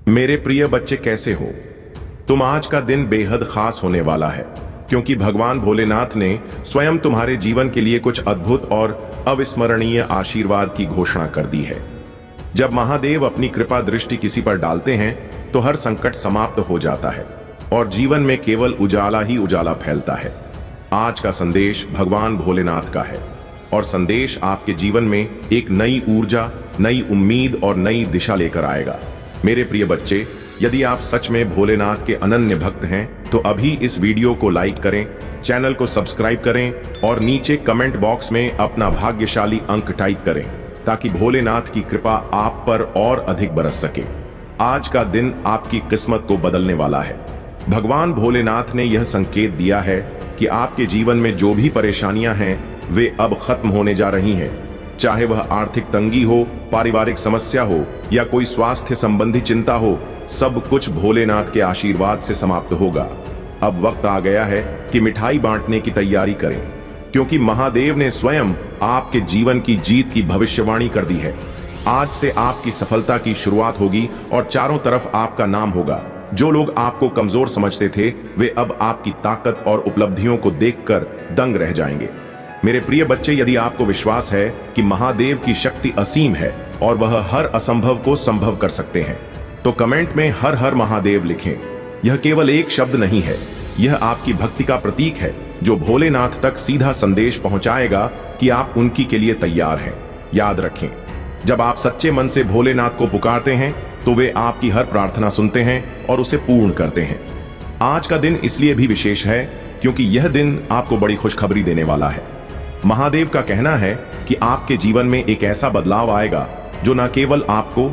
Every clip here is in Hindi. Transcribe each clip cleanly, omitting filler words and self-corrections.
मेरे प्रिय बच्चे, कैसे हो तुम? आज का दिन बेहद खास होने वाला है क्योंकि भगवान भोलेनाथ ने स्वयं तुम्हारे जीवन के लिए कुछ अद्भुत और अविस्मरणीय आशीर्वाद की घोषणा कर दी है। जब महादेव अपनी कृपा दृष्टि किसी पर डालते हैं तो हर संकट समाप्त हो जाता है और जीवन में केवल उजाला ही उजाला फैलता है। आज का संदेश भगवान भोलेनाथ का है और संदेश आपके जीवन में एक नई ऊर्जा, नई उम्मीद और नई दिशा लेकर आएगा। मेरे प्रिय बच्चे, यदि आप सच में भोलेनाथ के अनन्य भक्त हैं तो अभी इस वीडियो को लाइक करें, चैनल को सब्सक्राइब करें और नीचे कमेंट बॉक्स में अपना भाग्यशाली अंक टाइप करें ताकि भोलेनाथ की कृपा आप पर और अधिक बरस सके। आज का दिन आपकी किस्मत को बदलने वाला है। भगवान भोलेनाथ ने यह संकेत दिया है कि आपके जीवन में जो भी परेशानियां हैं वे अब खत्म होने जा रही हैं। चाहे वह आर्थिक तंगी हो, पारिवारिक समस्या हो या कोई स्वास्थ्य संबंधी चिंता हो, सब कुछ भोलेनाथ के आशीर्वाद से समाप्त होगा। अब वक्त आ गया है कि मिठाई बांटने की तैयारी करें क्योंकि महादेव ने स्वयं आपके जीवन की जीत की भविष्यवाणी कर दी है। आज से आपकी सफलता की शुरुआत होगी और चारों तरफ आपका नाम होगा। जो लोग आपको कमजोर समझते थे वे अब आपकी ताकत और उपलब्धियों को देखकर दंग रह जाएंगे। मेरे प्रिय बच्चे, यदि आपको विश्वास है कि महादेव की शक्ति असीम है और वह हर असंभव को संभव कर सकते हैं तो कमेंट में हर हर महादेव लिखें। यह केवल एक शब्द नहीं है, यह आपकी भक्ति का प्रतीक है जो भोलेनाथ तक सीधा संदेश पहुंचाएगा कि आप उनकी के लिए तैयार हैं। याद रखें, जब आप सच्चे मन से भोलेनाथ को पुकारते हैं तो वे आपकी हर प्रार्थना सुनते हैं और उसे पूर्ण करते हैं। आज का दिन इसलिए भी विशेष है क्योंकि यह दिन आपको बड़ी खुशखबरी देने वाला है। महादेव का कहना है कि आपके जीवन में एक ऐसा बदलाव आएगा जो न केवल आपको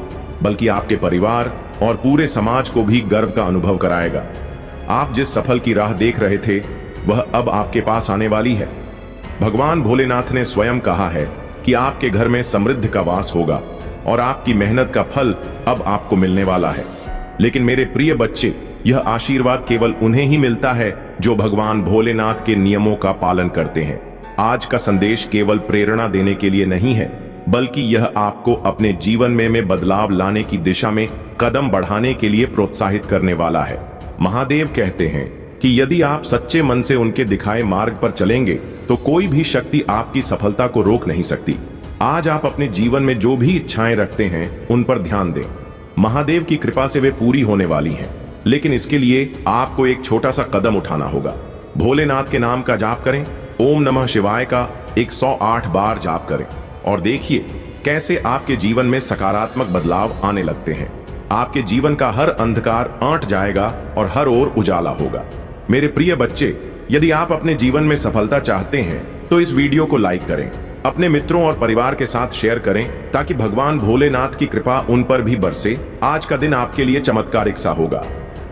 बल्कि आपके परिवार और पूरे समाज को भी गर्व का अनुभव कराएगा। आप जिस सफल की राह देख रहे थे वह अब आपके पास आने वाली है। भगवान भोलेनाथ ने स्वयं कहा है कि आपके घर में समृद्धि का वास होगा और आपकी मेहनत का फल अब आपको मिलने वाला है। लेकिन मेरे प्रिय बच्चे, यह आशीर्वाद केवल उन्हें ही मिलता है जो भगवान भोलेनाथ के नियमों का पालन करते हैं। आज का संदेश केवल प्रेरणा देने के लिए नहीं है बल्कि यह आपको अपने जीवन में बदलाव लाने की दिशा में कदम बढ़ाने के लिए प्रोत्साहित करने वाला है। महादेव कहते हैं कि यदि आप सच्चे मन से उनके दिखाए मार्ग पर चलेंगे तो कोई भी शक्ति आपकी सफलता को रोक नहीं सकती। आज आप अपने जीवन में जो भी इच्छाएं रखते हैं उन पर ध्यान दें। महादेव की कृपा से वे पूरी होने वाली हैं, लेकिन इसके लिए आपको एक छोटा सा कदम उठाना होगा। भोलेनाथ के नाम का जाप करें, ओम नमः शिवाय का 108 बार जाप करें और देखिए कैसे आपके जीवन में सकारात्मक बदलाव आने लगते हैं। आपके जीवन का हर अंधकार आंट जाएगा और हर ओर उजाला होगा। मेरे प्रिय बच्चे, यदि आप अपने जीवन में सफलता चाहते हैं तो इस वीडियो को लाइक करें, अपने मित्रों और परिवार के साथ शेयर करें ताकि भगवान भोलेनाथ की कृपा उन पर भी बरसे। आज का दिन आपके लिए चमत्कारिक सा होगा।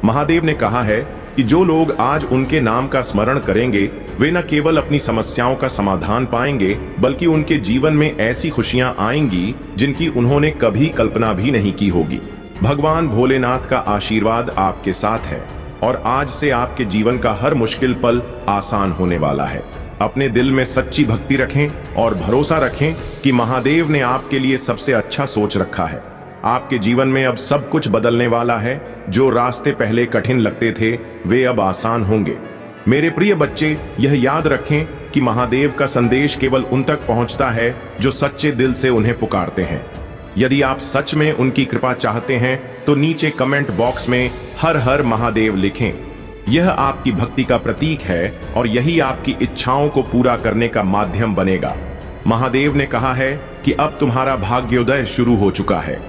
महादेव ने कहा है कि जो लोग आज उनके नाम का स्मरण करेंगे वे न केवल अपनी समस्याओं का समाधान पाएंगे बल्कि उनके जीवन में ऐसी खुशियां आएंगी जिनकी उन्होंने कभी कल्पना भी नहीं की होगी। भगवान भोलेनाथ का आशीर्वाद आपके साथ है और आज से आपके जीवन का हर मुश्किल पल आसान होने वाला है। अपने दिल में सच्ची भक्ति रखें और भरोसा रखें कि महादेव ने आपके लिए सबसे अच्छा सोच रखा है। आपके जीवन में अब सब कुछ बदलने वाला है। जो रास्ते पहले कठिन लगते थे वे अब आसान होंगे। मेरे प्रिय बच्चे, यह याद रखें कि महादेव का संदेश केवल उन तक पहुंचता है जो सच्चे दिल से उन्हें पुकारते हैं। यदि आप सच में उनकी कृपा चाहते हैं तो नीचे कमेंट बॉक्स में हर हर महादेव लिखें। यह आपकी भक्ति का प्रतीक है और यही आपकी इच्छाओं को पूरा करने का माध्यम बनेगा। महादेव ने कहा है कि अब तुम्हारा भाग्योदय शुरू हो चुका है।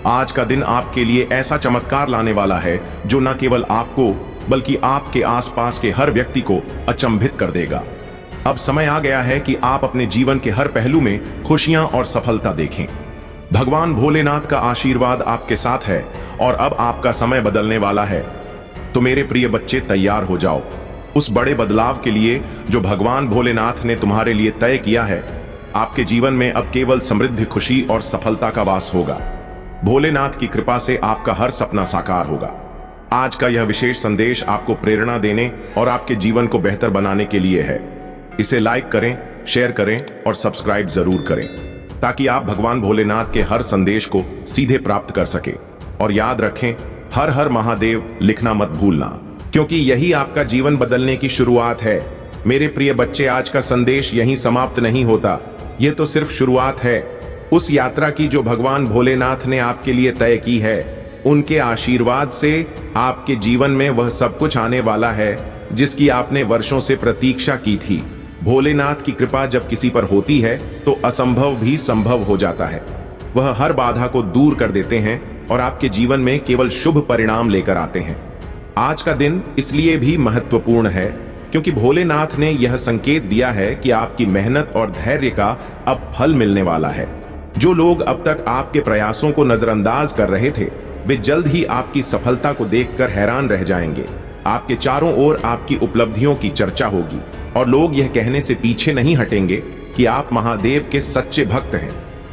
आज का दिन आपके लिए ऐसा चमत्कार लाने वाला है जो न केवल आपको बल्कि आपके आसपास के हर व्यक्ति को अचंभित कर देगा। अब समय आ गया है कि आप अपने जीवन के हर पहलू में खुशियां और सफलता देखें। भगवान भोलेनाथ का आशीर्वाद आपके साथ है और अब आपका समय बदलने वाला है। तो मेरे प्रिय बच्चे, तैयार हो जाओ उस बड़े बदलाव के लिए जो भगवान भोलेनाथ ने तुम्हारे लिए तय किया है। आपके जीवन में अब केवल समृद्धि, खुशी और सफलता का वास होगा। भोलेनाथ की कृपा से आपका हर सपना साकार होगा। आज का यह विशेष संदेश आपको प्रेरणा देने और आपके जीवन को बेहतर बनाने के लिए है। इसे लाइक करें, शेयर करें और सब्सक्राइब जरूर करें ताकि आप भगवान भोलेनाथ के हर संदेश को सीधे प्राप्त कर सके। और याद रखें, हर हर महादेव लिखना मत भूलना, क्योंकि यही आपका जीवन बदलने की शुरुआत है। मेरे प्रिय बच्चे, आज का संदेश यहीं समाप्त नहीं होता। ये तो सिर्फ शुरुआत है उस यात्रा की जो भगवान भोलेनाथ ने आपके लिए तय की है। उनके आशीर्वाद से आपके जीवन में वह सब कुछ आने वाला है जिसकी आपने वर्षों से प्रतीक्षा की थी। भोलेनाथ की कृपा जब किसी पर होती है तो असंभव भी संभव हो जाता है। वह हर बाधा को दूर कर देते हैं और आपके जीवन में केवल शुभ परिणाम लेकर आते हैं। आज का दिन इसलिए भी महत्वपूर्ण है क्योंकि भोलेनाथ ने यह संकेत दिया है कि आपकी मेहनत और धैर्य का अब फल मिलने वाला है। जो लोग अब तक आपके प्रयासों को नजरअंदाज कर रहे थे, वे जल्द ही आपकी सफलता को देखकर हैरान रह जाएंगे। आपके चारों ओर आपकी उपलब्धियों की चर्चा होगी और लोग यह कहने से पीछे नहीं हटेंगे कि आप महादेव के सच्चे भक्त हैं।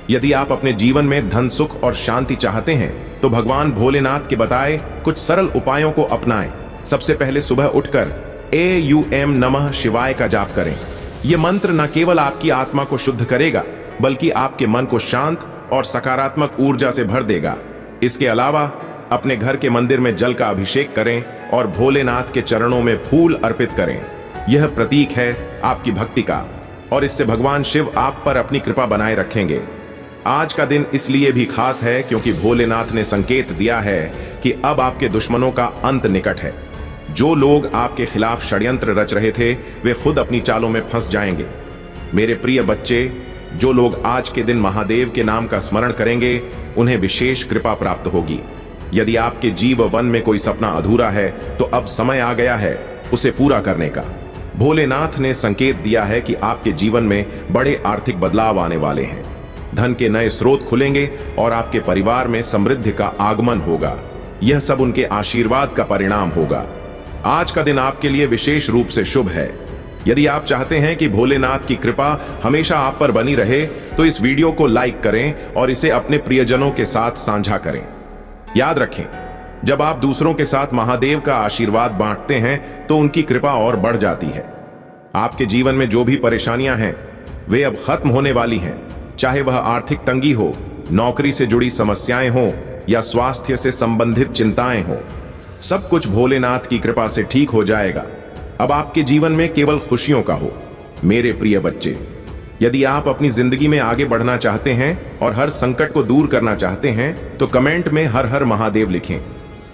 यदि आप अपने जीवन में धन, सुख और शांति चाहते हैं तो भगवान भोलेनाथ के बताए कुछ सरल उपायों को अपनाएं। सबसे पहले सुबह उठकर AUM नमः शिवाय का जाप करें। यह मंत्र न केवल आपकी आत्मा को शुद्ध करेगा बल्कि आपके मन को शांत और सकारात्मक ऊर्जा से भर देगा। इसके अलावा अपने घर के मंदिर में जल का अभिषेक करें और भोलेनाथ के चरणों में फूल अर्पित करें। यह प्रतीक है आपकी भक्ति का और इससे भगवान शिव आप पर अपनी कृपा बनाए रखेंगे। आज का दिन इसलिए भी खास है क्योंकि भोलेनाथ ने संकेत दिया है कि अब आपके दुश्मनों का अंत निकट है। जो लोग आपके खिलाफ षड्यंत्र रच रहे थे, वे खुद अपनी चालों में फंस जाएंगे। मेरे प्रिय बच्चे, जो लोग आज के दिन महादेव के नाम का स्मरण करेंगे, उन्हें विशेष कृपा प्राप्त होगी। यदि आपके जीवन में कोई सपना अधूरा है तो अब समय आ गया है उसे पूरा करने का। भोलेनाथ ने संकेत दिया है कि आपके जीवन में बड़े आर्थिक बदलाव आने वाले हैं। धन के नए स्रोत खुलेंगे और आपके परिवार में समृद्धि का आगमन होगा। यह सब उनके आशीर्वाद का परिणाम होगा। आज का दिन आपके लिए विशेष रूप से शुभ है। यदि आप चाहते हैं कि भोलेनाथ की कृपा हमेशा आप पर बनी रहे तो इस वीडियो को लाइक करें और इसे अपने प्रियजनों के साथ साझा करें। याद रखें, जब आप दूसरों के साथ महादेव का आशीर्वाद बांटते हैं तो उनकी कृपा और बढ़ जाती है। आपके जीवन में जो भी परेशानियां हैं वे अब खत्म होने वाली हैं, चाहे वह आर्थिक तंगी हो, नौकरी से जुड़ी समस्याएं हो या स्वास्थ्य से संबंधित चिंताएं हो। सब कुछ भोलेनाथ की कृपा से ठीक हो जाएगा। अब आपके जीवन में केवल खुशियों का हो। मेरे प्रिय बच्चे, यदि आप अपनी जिंदगी में आगे बढ़ना चाहते हैं और हर संकट को दूर करना चाहते हैं तो कमेंट में हर हर महादेव लिखें।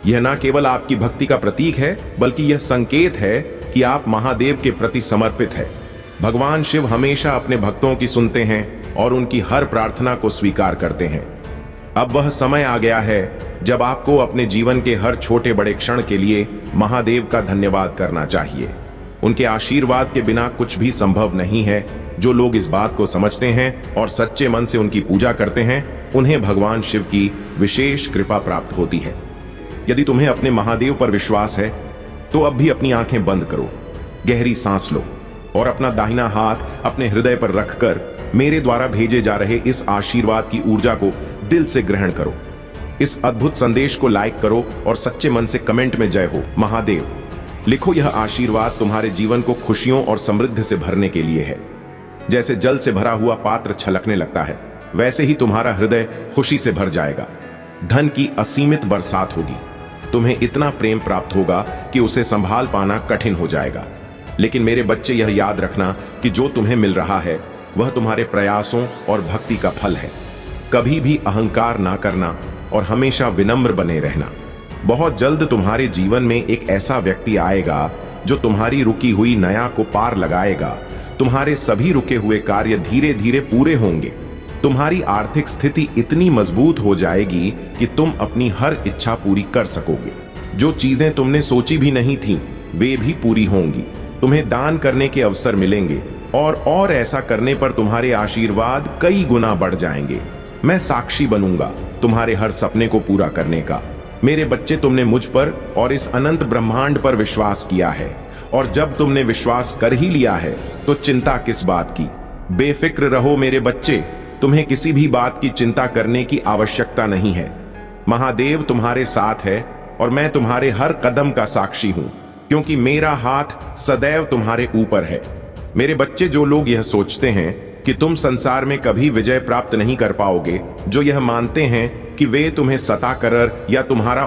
यह न केवल आपकी भक्ति का प्रतीक है बल्कि यह संकेत है कि आप महादेव के प्रति समर्पित है। भगवान शिव हमेशा अपने भक्तों की सुनते हैं और उनकी हर प्रार्थना को स्वीकार करते हैं। अब वह समय आ गया है जब आपको अपने जीवन के हर छोटे बड़े क्षण के लिए महादेव का धन्यवाद करना चाहिए। उनके आशीर्वाद के बिना कुछ भी संभव नहीं है। जो लोग इस बात को समझते हैं और सच्चे मन से उनकी पूजा करते हैं, उन्हें भगवान शिव की विशेष कृपा प्राप्त होती है। यदि तुम्हें अपने महादेव पर विश्वास है तो अब भी अपनी आंखें बंद करो, गहरी सांस लो और अपना दाहिना हाथ अपने हृदय पर रखकर मेरे द्वारा भेजे जा रहे इस आशीर्वाद की ऊर्जा को दिल से ग्रहण करो। इस अद्भुत संदेश को लाइक करो और सच्चे मन से कमेंट में जय हो महादेव लिखो। यह आशीर्वाद तुम्हारे जीवन को खुशियों और समृद्धि से भरने के लिए है। जैसे जल से भरा हुआ पात्र छलकने लगता है, वैसे ही तुम्हारा हृदय खुशी से भर जाएगा। धन की असीमित बरसात होगी। तुम्हें इतना प्रेम प्राप्त होगा कि उसे संभाल पाना कठिन हो जाएगा। लेकिन मेरे बच्चे, यह याद रखना कि जो तुम्हें मिल रहा है वह तुम्हारे प्रयासों और भक्ति का फल है। कभी भी अहंकार ना करना और हमेशा विनम्र बने रहना। बहुत जल्द तुम्हारे जीवन में एक ऐसा व्यक्ति आएगा जो तुम्हारी रुकी हुई नया को पार लगाएगा। तुम्हारे सभी रुके हुए कार्य धीरे धीरे पूरे होंगे। तुम्हारी आर्थिक स्थिति इतनी मजबूत हो जाएगी कि तुम अपनी हर इच्छा पूरी कर सकोगे। जो चीजें तुमने सोची भी नहीं थी वे भी पूरी होंगी। तुम्हें दान करने के अवसर मिलेंगे और ऐसा करने पर तुम्हारे आशीर्वाद कई गुना बढ़ जाएंगे। मैं साक्षी बनूंगा तुम्हारे हर सपने को पूरा करने का। मेरे बच्चे, तुमने मुझ पर और इस अनंत ब्रह्मांड पर विश्वास किया है और जब तुमने विश्वास कर ही लिया है तो चिंता किस बात की। बेफिक्र रहो मेरे बच्चे, तुम्हें किसी भी बात की चिंता करने की आवश्यकता नहीं है। महादेव तुम्हारे साथ है और मैं तुम्हारे हर कदम का साक्षी हूं क्योंकि मेरा हाथ सदैव तुम्हारे ऊपर है। मेरे बच्चे, जो लोग यह सोचते हैं कि तुम संसार में कभी विजय प्राप्त नहीं कर पाओगे, जो यह मानते हैं कि वे तुम्हें सताकर या तुम्हारा